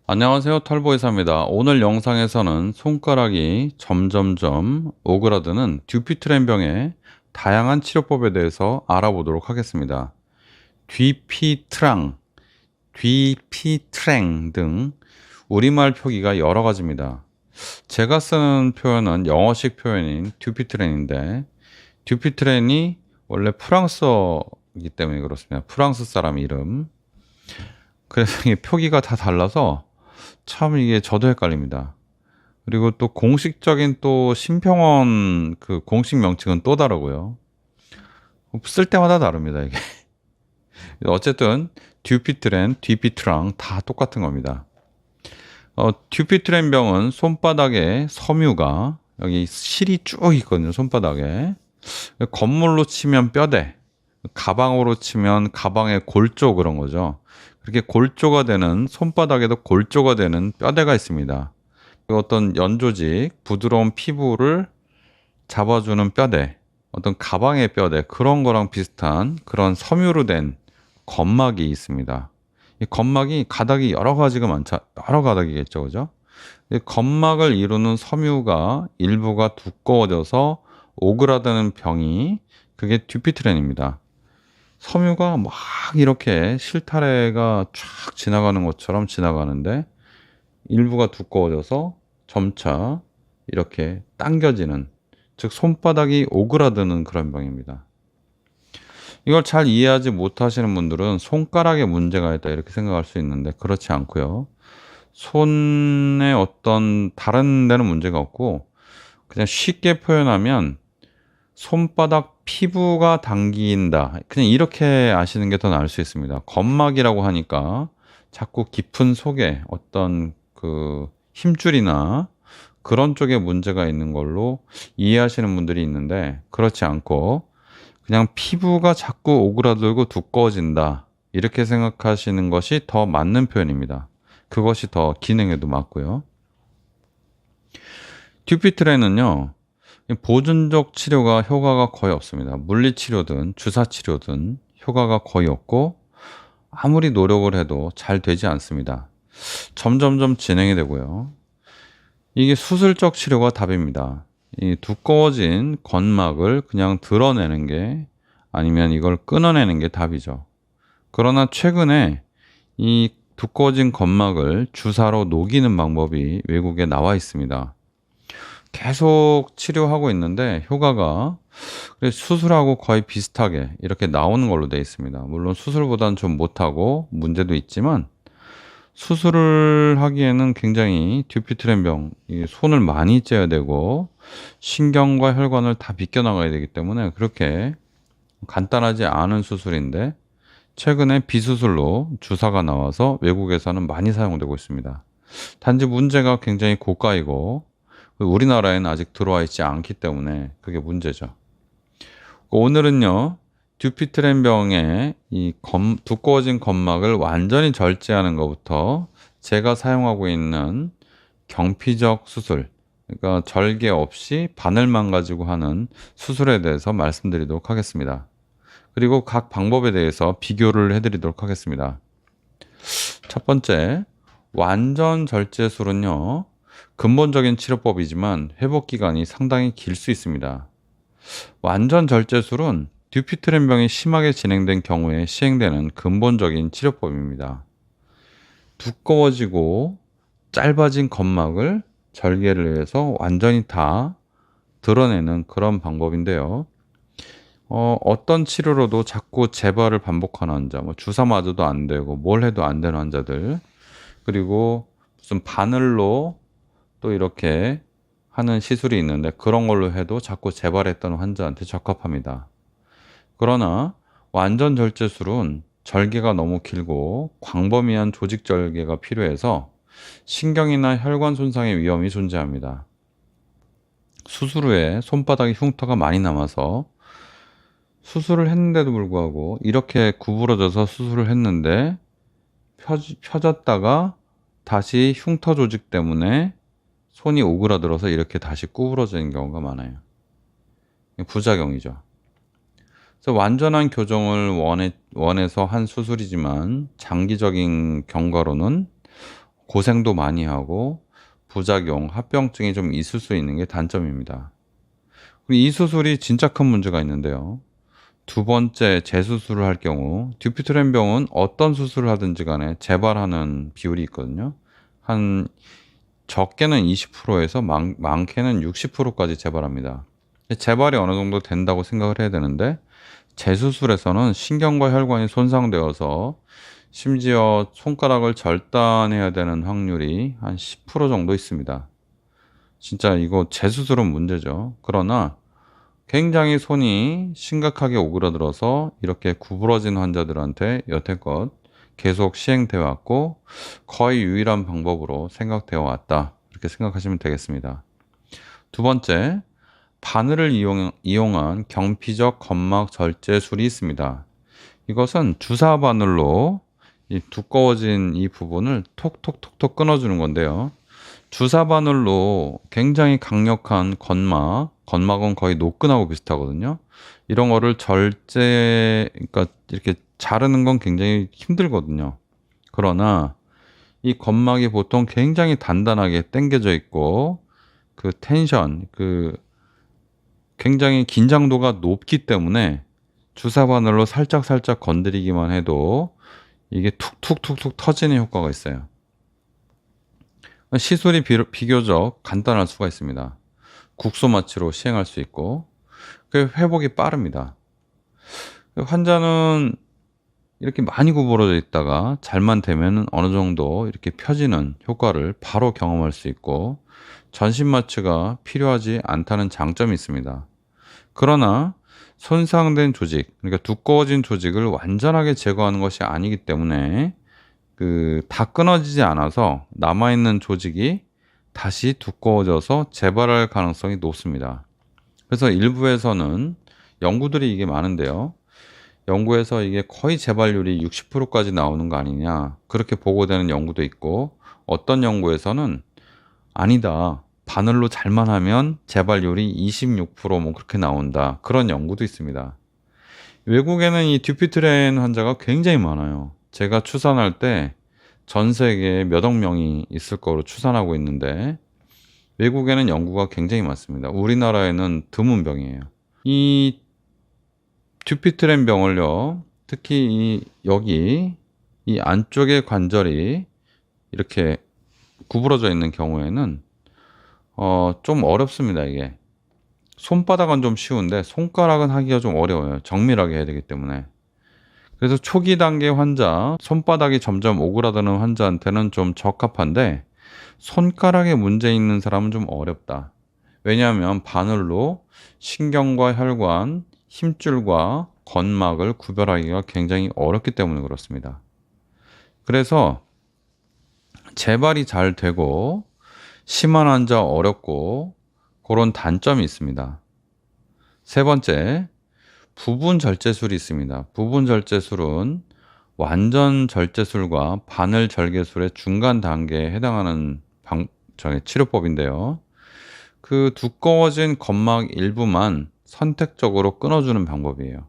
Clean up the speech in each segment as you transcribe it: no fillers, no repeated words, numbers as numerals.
안녕하세요, 털보이사입니다. 오늘 영상에서는 손가락이 점점점 오그라드는 듀피트렌병의 다양한 치료법에 대해서 알아보도록 하겠습니다. 뒤피트랑, 뒤피트랭 등 우리말 표기가 여러 가지입니다. 제가 쓰는 표현은 영어식 표현인 듀피트렌인데, 듀피트렌이 원래 프랑스어이기 때문에 그렇습니다. 프랑스 사람 이름. 그래서 이게 표기가 다 달라서 참 이게 저도 헷갈립니다. 그리고 또 공식적인 또 심평원 그 공식 명칭은 또 다르고요. 쓸 때마다 다릅니다, 이게. 어쨌든 듀피트렌, 뒤피트랑 다 똑같은 겁니다. 듀피트렌 병은 손바닥에 섬유가 여기 실이 쭉 있거든요, 손바닥에. 건물로 치면 뼈대, 가방으로 치면 가방의 골조 그런 거죠. 그렇게 골조가 되는 손바닥에도 골조가 되는 뼈대가 있습니다. 어떤 연조직, 부드러운 피부를 잡아주는 뼈대, 어떤 가방의 뼈대 그런 거랑 비슷한 그런 섬유로 된 건막이 있습니다. 이 건막이 가닥이 여러 가지가 많죠. 여러 가닥이겠죠, 그죠? 이 건막을 이루는 섬유가 일부가 두꺼워져서 오그라드는 병이 그게 듀피트렌입니다. 섬유가 막 이렇게 실타래가 쫙 지나가는 것처럼 지나가는데 일부가 두꺼워져서 점차 이렇게 당겨지는, 즉 손바닥이 오그라드는 그런 병입니다. 이걸 잘 이해하지 못하시는 분들은 손가락에 문제가 있다 이렇게 생각할 수 있는데 그렇지 않고요. 손에 어떤 다른 데는 문제가 없고 그냥 쉽게 표현하면 손바닥 피부가 당긴다. 그냥 이렇게 아시는 게 더 나을 수 있습니다. 건막이라고 하니까 자꾸 깊은 속에 어떤 그 힘줄이나 그런 쪽에 문제가 있는 걸로 이해하시는 분들이 있는데 그렇지 않고 그냥 피부가 자꾸 오그라들고 두꺼워진다. 이렇게 생각하시는 것이 더 맞는 표현입니다. 그것이 더 기능에도 맞고요. 듀피트렌은요. 보존적 치료가 효과가 거의 없습니다. 물리치료든 주사치료든 효과가 거의 없고 아무리 노력을 해도 잘 되지 않습니다. 점점점 진행이 되고요. 이게 수술적 치료가 답입니다. 이 두꺼워진 건막을 그냥 드러내는 게 아니면 이걸 끊어내는 게 답이죠. 그러나 최근에 이 두꺼워진 건막을 주사로 녹이는 방법이 외국에 나와 있습니다. 계속 치료하고 있는데 효과가 수술하고 거의 비슷하게 이렇게 나오는 걸로 되어 있습니다. 물론 수술보다는 좀 못하고 문제도 있지만 수술을 하기에는 굉장히 듀피트렌병 손을 많이 째야 되고 신경과 혈관을 다 비껴나가야 되기 때문에 그렇게 간단하지 않은 수술인데 최근에 비수술로 주사가 나와서 외국에서는 많이 사용되고 있습니다. 단지 문제가 굉장히 고가이고 우리나라에는 아직 들어와 있지 않기 때문에 그게 문제죠. 오늘은요, 듀피트렌병의 두꺼워진 건막을 완전히 절제하는 것부터 제가 사용하고 있는 경피적 수술, 그러니까 절개 없이 바늘만 가지고 하는 수술에 대해서 말씀드리도록 하겠습니다. 그리고 각 방법에 대해서 비교를 해드리도록 하겠습니다. 첫 번째, 완전 절제술은요, 근본적인 치료법이지만 회복 기간이 상당히 길 수 있습니다. 완전 절제술은 듀피트렌병이 심하게 진행된 경우에 시행되는 근본적인 치료법입니다. 두꺼워지고 짧아진 건막을 절개를 해서 완전히 다 드러내는 그런 방법인데요. 어떤 치료로도 자꾸 재발을 반복하는 환자, 주사 맞아도 안 되고 뭘 해도 안 되는 환자들, 그리고 무슨 바늘로 또 이렇게 하는 시술이 있는데 그런 걸로 해도 자꾸 재발했던 환자한테 적합합니다. 그러나 완전 절제술은 절개가 너무 길고 광범위한 조직 절개가 필요해서 신경이나 혈관 손상의 위험이 존재합니다. 수술 후에 손바닥에 흉터가 많이 남아서 수술을 했는데도 불구하고 이렇게 구부러져서 수술을 했는데 펴졌다가 다시 흉터 조직 때문에 손이 오그라들어서 이렇게 다시 구부러지는 경우가 많아요. 부작용이죠. 그래서 완전한 교정을 원해서 한 수술이지만 장기적인 경과로는 고생도 많이 하고 부작용, 합병증이 좀 있을 수 있는 게 단점입니다. 그리고 이 수술이 진짜 큰 문제가 있는데요. 두 번째 재수술을 할 경우 듀피트렌 병은 어떤 수술을 하든지 간에 재발하는 비율이 있거든요. 한 적게는 20%에서 많게는 60%까지 재발합니다. 재발이 어느 정도 된다고 생각을 해야 되는데 재수술에서는 신경과 혈관이 손상되어서 심지어 손가락을 절단해야 되는 확률이 한 10% 정도 있습니다. 진짜 이거 재수술은 문제죠. 그러나 굉장히 손이 심각하게 오그라들어서 이렇게 구부러진 환자들한테 여태껏 계속 시행되어 왔고 거의 유일한 방법으로 생각되어 왔다. 이렇게 생각하시면 되겠습니다. 두 번째, 바늘을 이용한 경피적 건막 절제술이 있습니다. 이것은 주사 바늘로 이 두꺼워진 이 부분을 톡톡톡톡 끊어주는 건데요. 주사 바늘로 굉장히 강력한 건막은 거의 노끈하고 비슷하거든요. 이런 거를 그러니까 이렇게 자르는 건 굉장히 힘들거든요. 그러나 이 건막이 보통 굉장히 단단하게 당겨져 있고 그 텐션, 굉장히 긴장도가 높기 때문에 주사 바늘로 살짝살짝 건드리기만 해도 이게 툭툭툭툭 터지는 효과가 있어요. 시술이 비교적 간단할 수가 있습니다. 국소 마취로 시행할 수 있고 그 회복이 빠릅니다. 환자는 이렇게 많이 구부러져 있다가 잘만 되면 어느 정도 이렇게 펴지는 효과를 바로 경험할 수 있고 전신 마취가 필요하지 않다는 장점이 있습니다. 그러나 손상된 조직, 그러니까 두꺼워진 조직을 완전하게 제거하는 것이 아니기 때문에 다 끊어지지 않아서 남아있는 조직이 다시 두꺼워져서 재발할 가능성이 높습니다. 그래서 일부에서는 연구들이 이게 많은데요. 연구에서 이게 거의 재발률이 60%까지 나오는 거 아니냐, 그렇게 보고되는 연구도 있고, 어떤 연구에서는 아니다, 바늘로 잘만 하면 재발률이 26%뭐 그렇게 나온다, 그런 연구도 있습니다. 외국에는 이 듀피트렌 환자가 굉장히 많아요. 제가 추산할 때 전 세계에 몇억 명이 있을 거로 추산하고 있는데 외국에는 연구가 굉장히 많습니다. 우리나라에는 드문 병이에요. 이 듀피트렌 병을요, 특히 여기 이 안쪽의 관절이 이렇게 구부러져 있는 경우에는 좀 어렵습니다. 이게 손바닥은 좀 쉬운데 손가락은 하기가 좀 어려워요. 정밀하게 해야 되기 때문에. 그래서 초기 단계 환자, 손바닥이 점점 오그라드는 환자한테는 좀 적합한데 손가락에 문제 있는 사람은 좀 어렵다. 왜냐하면 바늘로 신경과 혈관, 힘줄과 건막을 구별하기가 굉장히 어렵기 때문에 그렇습니다. 그래서 재발이 잘 되고 심한 환자 어렵고 그런 단점이 있습니다. 세 번째, 부분 절제술이 있습니다. 부분 절제술은 완전 절제술과 바늘 절개술의 중간 단계에 해당하는 치료법인데요. 그 두꺼워진 건막 일부만 선택적으로 끊어주는 방법이에요.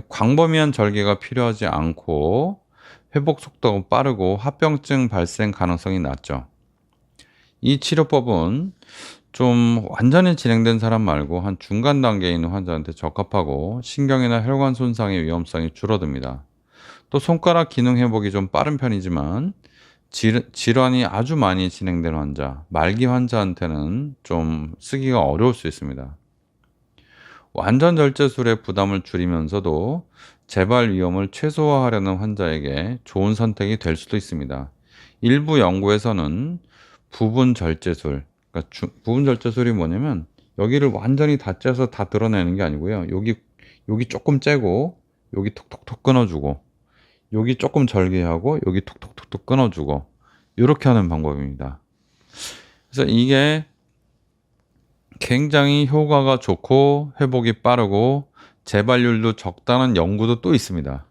광범위한 절개가 필요하지 않고 회복 속도가 빠르고 합병증 발생 가능성이 낮죠. 이 치료법은 좀 완전히 진행된 사람 말고 한 중간 단계에 있는 환자한테 적합하고 신경이나 혈관 손상의 위험성이 줄어듭니다. 또 손가락 기능 회복이 좀 빠른 편이지만 질환이 아주 많이 진행된 환자, 말기 환자한테는 좀 쓰기가 어려울 수 있습니다. 완전 절제술의 부담을 줄이면서도 재발 위험을 최소화하려는 환자에게 좋은 선택이 될 수도 있습니다. 일부 연구에서는 부분 절제술, 그러니까 부분 절제술이 뭐냐면 여기를 완전히 다 째서 다 드러내는 게 아니고요. 여기 조금 째고 여기 톡톡톡 끊어주고 여기 조금 절개하고 여기 톡톡톡톡 끊어주고 이렇게 하는 방법입니다. 그래서 이게 굉장히 효과가 좋고 회복이 빠르고 재발률도 적다는 연구도 또 있습니다.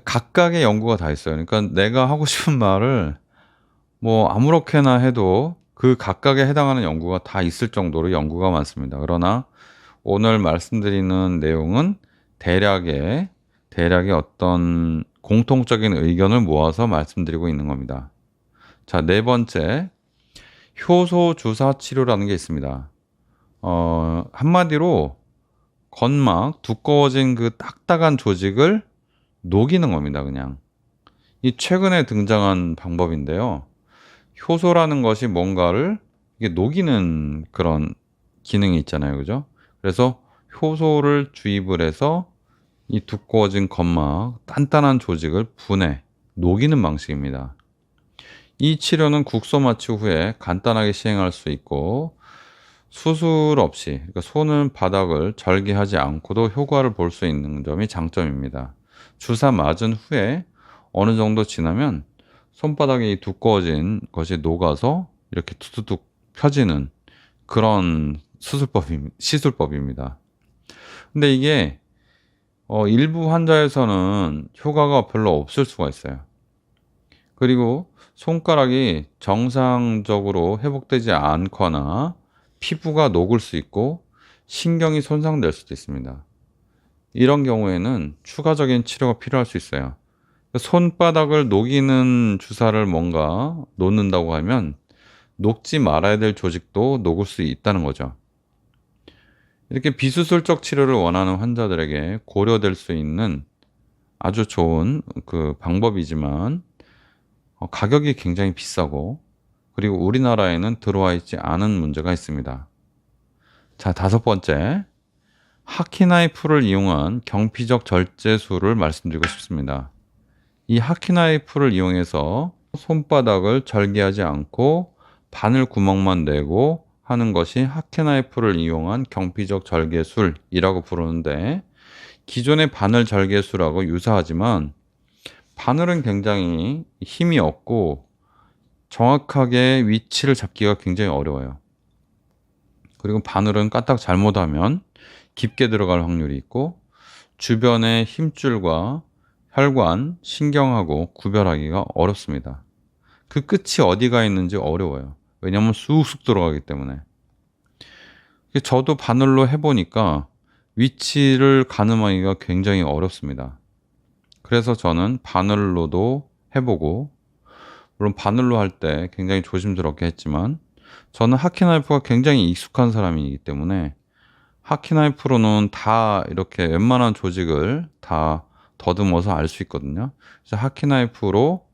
각각의 연구가 다 있어요. 그러니까 내가 하고 싶은 말을 뭐 아무렇게나 해도 그 각각에 해당하는 연구가 다 있을 정도로 연구가 많습니다. 그러나 오늘 말씀드리는 내용은 대략의 어떤 공통적인 의견을 모아서 말씀드리고 있는 겁니다. 자, 네 번째, 효소 주사 치료라는 게 있습니다. 한마디로 건막, 두꺼워진 그 딱딱한 조직을 녹이는 겁니다, 그냥. 이 최근에 등장한 방법인데요. 효소라는 것이 뭔가를 이게 녹이는 그런 기능이 있잖아요, 그죠? 그래서 효소를 주입을 해서 이 두꺼워진 건막, 단단한 조직을 분해, 녹이는 방식입니다. 이 치료는 국소 마취 후에 간단하게 시행할 수 있고 수술 없이, 그러니까 손은 바닥을 절개하지 않고도 효과를 볼 수 있는 점이 장점입니다. 주사 맞은 후에 어느 정도 지나면 손바닥에 이 두꺼워진 것이 녹아서 이렇게 툭툭툭 펴지는 그런 시술법입니다. 근데 이게 일부 환자에서는 효과가 별로 없을 수가 있어요. 그리고 손가락이 정상적으로 회복되지 않거나 피부가 녹을 수 있고 신경이 손상될 수도 있습니다. 이런 경우에는 추가적인 치료가 필요할 수 있어요. 손바닥을 녹이는 주사를 뭔가 놓는다고 하면 녹지 말아야 될 조직도 녹을 수 있다는 거죠. 이렇게 비수술적 치료를 원하는 환자들에게 고려될 수 있는 아주 좋은 그 방법이지만 가격이 굉장히 비싸고 그리고 우리나라에는 들어와 있지 않은 문제가 있습니다. 자, 다섯 번째, 하키나이프를 이용한 경피적 절제술을 말씀드리고 싶습니다. 이 하키나이프를 이용해서 손바닥을 절개하지 않고 바늘 구멍만 내고 하는 것이 하키나이프를 이용한 경피적 절개술이라고 부르는데 기존의 바늘 절개술하고 유사하지만 바늘은 굉장히 힘이 없고 정확하게 위치를 잡기가 굉장히 어려워요. 그리고 바늘은 까딱 잘못하면 깊게 들어갈 확률이 있고 주변의 힘줄과 혈관, 신경하고 구별하기가 어렵습니다. 그 끝이 어디가 있는지 어려워요. 왜냐하면 쑥쑥 들어가기 때문에. 저도 바늘로 해보니까 위치를 가늠하기가 굉장히 어렵습니다. 그래서 저는 바늘로도 해보고 물론 바늘로 할 때 굉장히 조심스럽게 했지만 저는 하키나이프가 굉장히 익숙한 사람이기 때문에 하키나이프로는 다 이렇게 웬만한 조직을 다 더듬어서 알 수 있거든요. 그래서 하키나이프로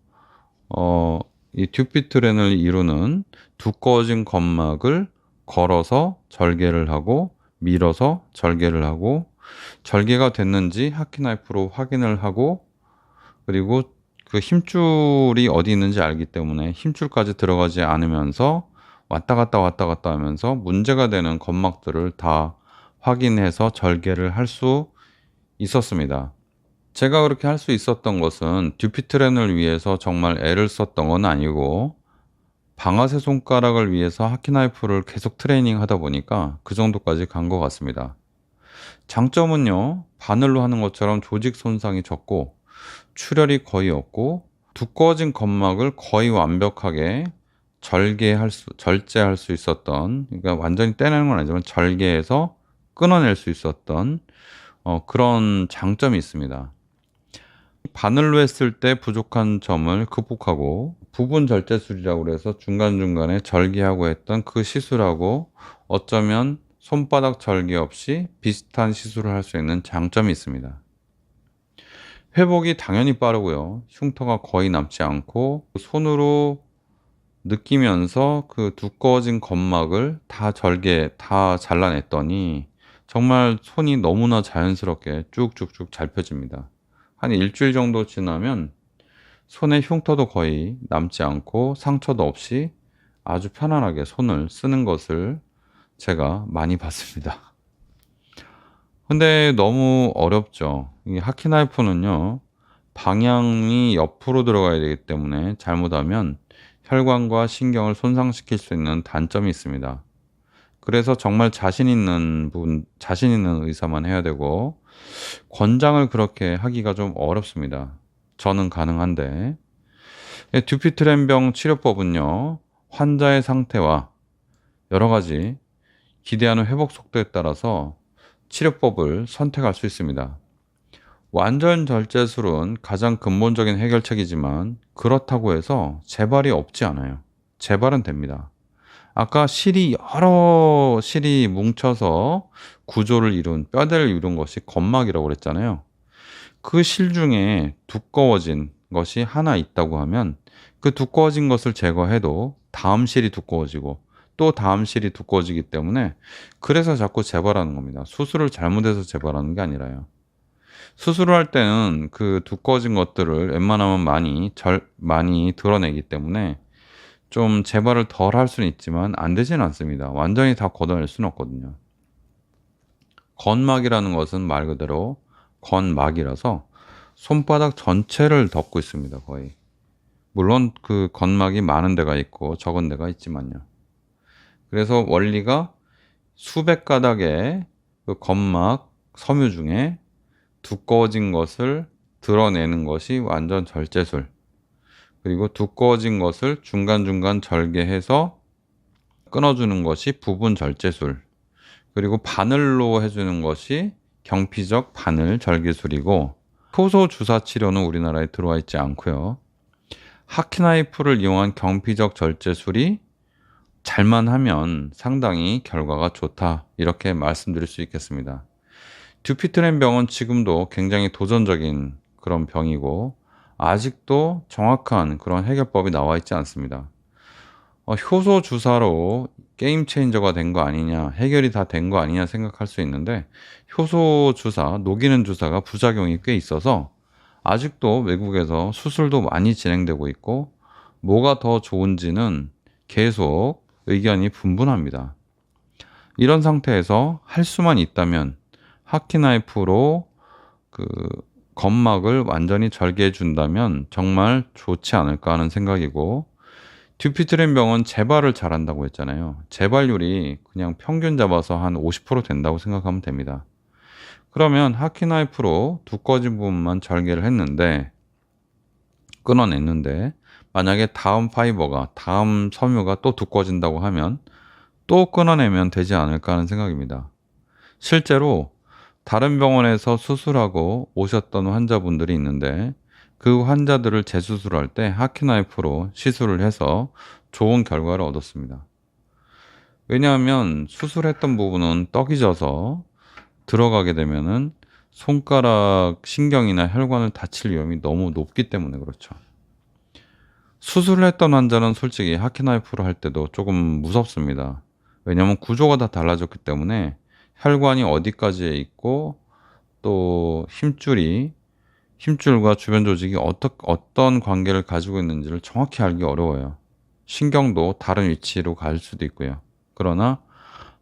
이 듀피트렌을 이루는 두꺼워진 건막을 걸어서 절개를 하고 밀어서 절개를 하고 절개가 됐는지 하키나이프로 확인을 하고 그리고 그 힘줄이 어디 있는지 알기 때문에 힘줄까지 들어가지 않으면서 왔다 갔다 하면서 문제가 되는 건막들을 다 확인해서 절개를 할 수 있었습니다. 제가 그렇게 할 수 있었던 것은 듀피트렌을 위해서 정말 애를 썼던 건 아니고 방아쇠 손가락을 위해서 하키나이프를 계속 트레이닝 하다 보니까 그 정도까지 간 것 같습니다. 장점은요, 바늘로 하는 것처럼 조직 손상이 적고 출혈이 거의 없고 두꺼워진 건막을 거의 완벽하게 절제할 수 있었던, 그러니까 완전히 떼내는 건 아니지만 절개해서 끊어낼 수 있었던 그런 장점이 있습니다. 바늘로 했을 때 부족한 점을 극복하고 부분 절제술이라고 해서 중간중간에 절개하고 했던 그 시술하고 어쩌면 손바닥 절개 없이 비슷한 시술을 할 수 있는 장점이 있습니다. 회복이 당연히 빠르고요. 흉터가 거의 남지 않고 손으로 느끼면서 그 두꺼워진 건막을 다 잘라냈더니 정말 손이 너무나 자연스럽게 쭉쭉쭉 잘 펴집니다. 한 일주일 정도 지나면 손에 흉터도 거의 남지 않고 상처도 없이 아주 편안하게 손을 쓰는 것을 제가 많이 봤습니다. 근데 너무 어렵죠. 이 하키나이프는요, 방향이 옆으로 들어가야 되기 때문에 잘못하면 혈관과 신경을 손상시킬 수 있는 단점이 있습니다. 그래서 정말 자신 있는 의사만 해야 되고, 권장을 그렇게 하기가 좀 어렵습니다. 저는 가능한데. 듀피트렌병 치료법은요, 환자의 상태와 여러 가지 기대하는 회복 속도에 따라서 치료법을 선택할 수 있습니다. 완전 절제술은 가장 근본적인 해결책이지만 그렇다고 해서 재발이 없지 않아요. 재발은 됩니다. 아까 여러 실이 뭉쳐서 구조를 이룬, 뼈대를 이룬 것이 건막이라고 그랬잖아요. 그 실 중에 두꺼워진 것이 하나 있다고 하면 그 두꺼워진 것을 제거해도 다음 실이 두꺼워지고 또 다음 실이 두꺼워지기 때문에 그래서 자꾸 재발하는 겁니다. 수술을 잘못해서 재발하는 게 아니라요. 수술을 할 때는 그 두꺼워진 것들을 웬만하면 많이 드러내기 때문에 좀 재발을 덜 할 수는 있지만 안 되지는 않습니다. 완전히 다 걷어낼 수는 없거든요. 건막이라는 것은 말 그대로 건막이라서 손바닥 전체를 덮고 있습니다, 거의. 물론 그 건막이 많은 데가 있고 적은 데가 있지만요. 그래서 원리가 수백 가닥의 그 건막 섬유 중에 두꺼워진 것을 드러내는 것이 완전 절제술. 그리고 두꺼워진 것을 중간중간 절개해서 끊어주는 것이 부분 절제술. 그리고 바늘로 해주는 것이 경피적 바늘 절개술이고, 효소 주사 치료는 우리나라에 들어와 있지 않고요. 하키나이프를 이용한 경피적 절제술이 잘만 하면 상당히 결과가 좋다, 이렇게 말씀드릴 수 있겠습니다. 듀피트렌 병은 지금도 굉장히 도전적인 그런 병이고 아직도 정확한 그런 해결법이 나와 있지 않습니다. 효소 주사로 게임 체인저가 된 거 아니냐, 해결이 다 된 거 아니냐 생각할 수 있는데, 효소 주사, 녹이는 주사가 부작용이 꽤 있어서 아직도 외국에서 수술도 많이 진행되고 있고, 뭐가 더 좋은지는 계속 의견이 분분합니다. 이런 상태에서 할 수만 있다면 하키나이프로 그 건막을 완전히 절개해 준다면 정말 좋지 않을까 하는 생각이고, 듀피트렌 병은 재발을 잘한다고 했잖아요. 재발률이 그냥 평균 잡아서 한 50% 된다고 생각하면 됩니다. 그러면 하키나이프로 두꺼워진 부분만 절개를 했는데, 끊어냈는데, 만약에 다음 섬유가 또 두꺼워진다고 하면 또 끊어내면 되지 않을까 하는 생각입니다. 실제로 다른 병원에서 수술하고 오셨던 환자분들이 있는데, 그 환자들을 재수술할 때 하키나이프로 시술을 해서 좋은 결과를 얻었습니다. 왜냐하면 수술했던 부분은 떡이 져서 들어가게 되면은 손가락 신경이나 혈관을 다칠 위험이 너무 높기 때문에 그렇죠. 수술을 했던 환자는 솔직히 하키나이프로 할 때도 조금 무섭습니다. 왜냐하면 구조가 다 달라졌기 때문에 혈관이 어디까지에 있고 또 힘줄과 주변 조직이 어떤 관계를 가지고 있는지를 정확히 알기 어려워요. 신경도 다른 위치로 갈 수도 있고요. 그러나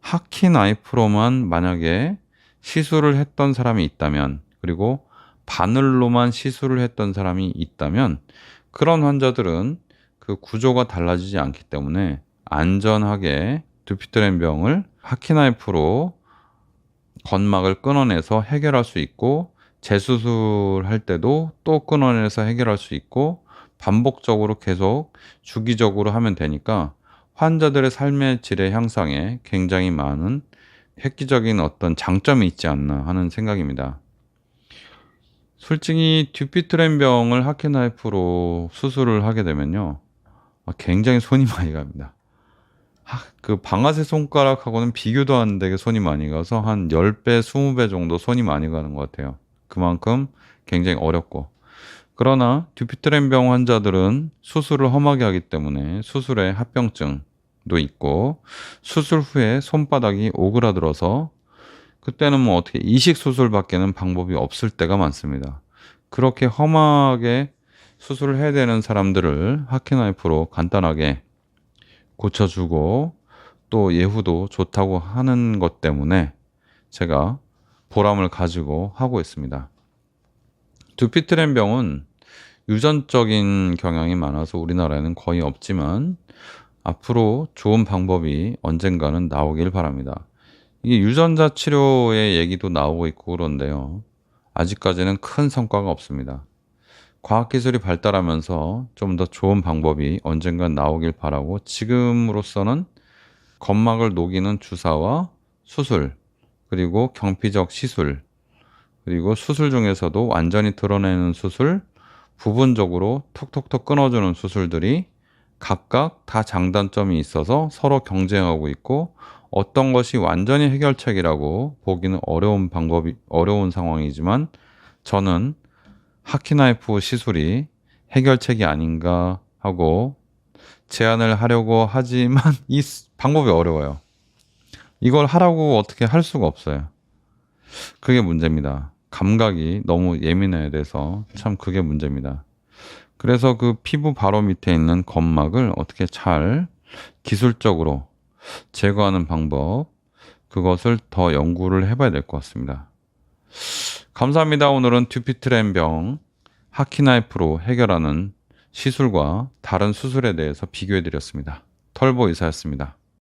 하키나이프로만 만약에 시술을 했던 사람이 있다면, 그리고 바늘로만 시술을 했던 사람이 있다면, 그런 환자들은 그 구조가 달라지지 않기 때문에 안전하게 듀피트렌 병을 하키나이프로 건막을 끊어내서 해결할 수 있고, 재수술할 때도 또 끊어내서 해결할 수 있고, 반복적으로 계속 주기적으로 하면 되니까 환자들의 삶의 질의 향상에 굉장히 많은 획기적인 어떤 장점이 있지 않나 하는 생각입니다. 솔직히 듀피트렌 병을 하키나이프로 수술을 하게 되면요, 굉장히 손이 많이 갑니다. 그 방아쇠 손가락하고는 비교도 안 되게 손이 많이 가서 한 10배, 20배 정도 손이 많이 가는 것 같아요. 그만큼 굉장히 어렵고. 그러나 듀피트렌 병 환자들은 수술을 험하게 하기 때문에 수술에 합병증도 있고, 수술 후에 손바닥이 오그라들어서 그때는 뭐 어떻게 이식 수술밖에는 방법이 없을 때가 많습니다. 그렇게 험하게 수술을 해야 되는 사람들을 하키나이프로 간단하게 고쳐주고 또 예후도 좋다고 하는 것 때문에 제가 보람을 가지고 하고 있습니다. 듀피트렌 병은 유전적인 경향이 많아서 우리나라에는 거의 없지만 앞으로 좋은 방법이 언젠가는 나오길 바랍니다. 이게 유전자 치료의 얘기도 나오고 있고 그런데요, 아직까지는 큰 성과가 없습니다. 과학기술이 발달하면서 좀 더 좋은 방법이 언젠간 나오길 바라고 지금으로서는 점막을 녹이는 주사와 수술, 그리고 경피적 시술, 그리고 수술 중에서도 완전히 드러내는 수술, 부분적으로 톡톡톡 끊어주는 수술들이 각각 다 장단점이 있어서 서로 경쟁하고 있고 어떤 것이 완전히 해결책이라고 보기는 어려운 상황이지만 저는 하키나이프 시술이 해결책이 아닌가 하고 제안을 하려고 하지만 이 방법이 어려워요. 이걸 하라고 어떻게 할 수가 없어요. 그게 문제입니다. 감각이 너무 예민해야 돼서 참 그게 문제입니다. 그래서 그 피부 바로 밑에 있는 점막을 어떻게 잘 기술적으로 제거하는 방법, 그것을 더 연구를 해봐야 될 것 같습니다. 감사합니다. 오늘은 듀피트렌병 하키나이프로 해결하는 시술과 다른 수술에 대해서 비교해 드렸습니다. 털보 의사였습니다.